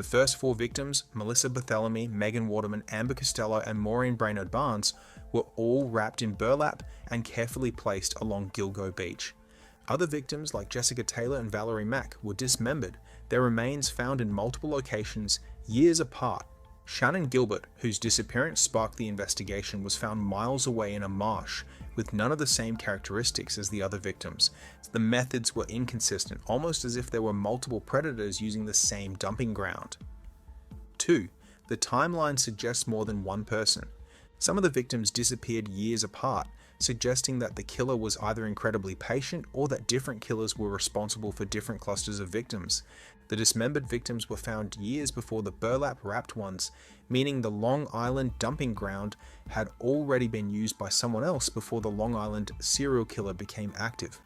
The first 4 victims, Melissa Barthelemy, Megan Waterman, Amber Costello, and Maureen Brainerd Barnes, were all wrapped in burlap and carefully placed along Gilgo Beach. Other victims like Jessica Taylor and Valerie Mack were dismembered, their remains found in multiple locations years apart. Shannon Gilbert, whose disappearance sparked the investigation, was found miles away in a marsh with none of the same characteristics as the other victims. The methods were inconsistent, almost as if there were multiple predators using the same dumping ground. 2. The timeline suggests more than one person. Some of the victims disappeared years apart, suggesting that the killer was either incredibly patient or that different killers were responsible for different clusters of victims. The dismembered victims were found years before the burlap-wrapped ones, meaning the Long Island dumping ground had already been used by someone else before the Long Island serial killer became active.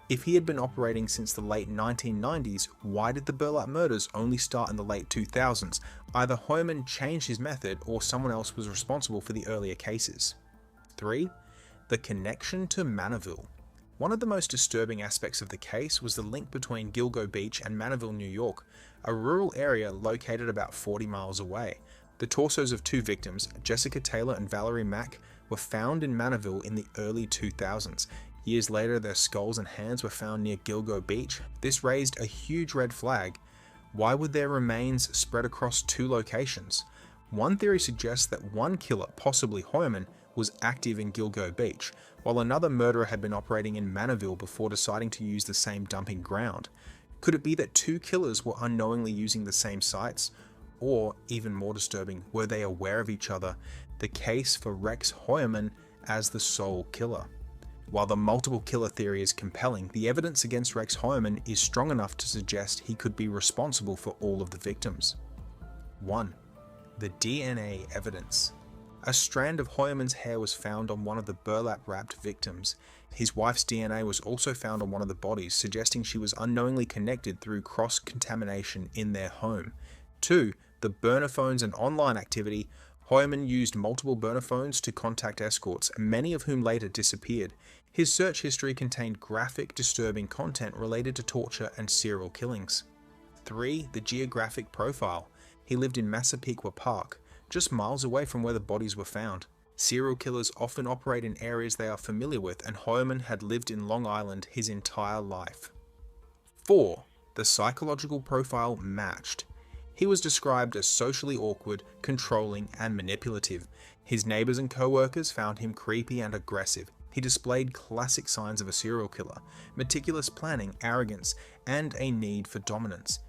If he had been operating since the late 1990s, why did the burlap murders only start in the late 2000s? Either Heuermann changed his method or someone else was responsible for the earlier cases. 3. The connection to Manorville. One of the most disturbing aspects of the case was the link between Gilgo Beach and Manorville, New York, a rural area located about 40 miles away. The torsos of 2 victims, Jessica Taylor and Valerie Mack, were found in Manorville in the early 2000s. Years later, their skulls and hands were found near Gilgo Beach. This raised a huge red flag. Why would their remains spread across 2 locations? One theory suggests that one killer, possibly Heuermann, was active in Gilgo Beach, while another murderer had been operating in Manorville before deciding to use the same dumping ground. Could it be that 2 killers were unknowingly using the same sites? Or, even more disturbing, were they aware of each other? The case for Rex Heuermann as the sole killer. While the multiple killer theory is compelling, the evidence against Rex Heuermann is strong enough to suggest he could be responsible for all of the victims. 1. The DNA evidence. A strand of Heuermann's hair was found on one of the burlap-wrapped victims. His wife's DNA was also found on one of the bodies, suggesting she was unknowingly connected through cross-contamination in their home. 2. The burner phones and online activity. Heuermann used multiple burner phones to contact escorts, many of whom later disappeared. His search history contained graphic, disturbing content related to torture and serial killings. 3. The geographic profile. He lived in Massapequa Park, just miles away from where the bodies were found. Serial killers often operate in areas they are familiar with, and Heuermann had lived in Long Island his entire life. 4. The psychological profile matched. He was described as socially awkward, controlling, and manipulative. His neighbors and co-workers found him creepy and aggressive. He displayed classic signs of a serial killer: meticulous planning, arrogance, and a need for dominance.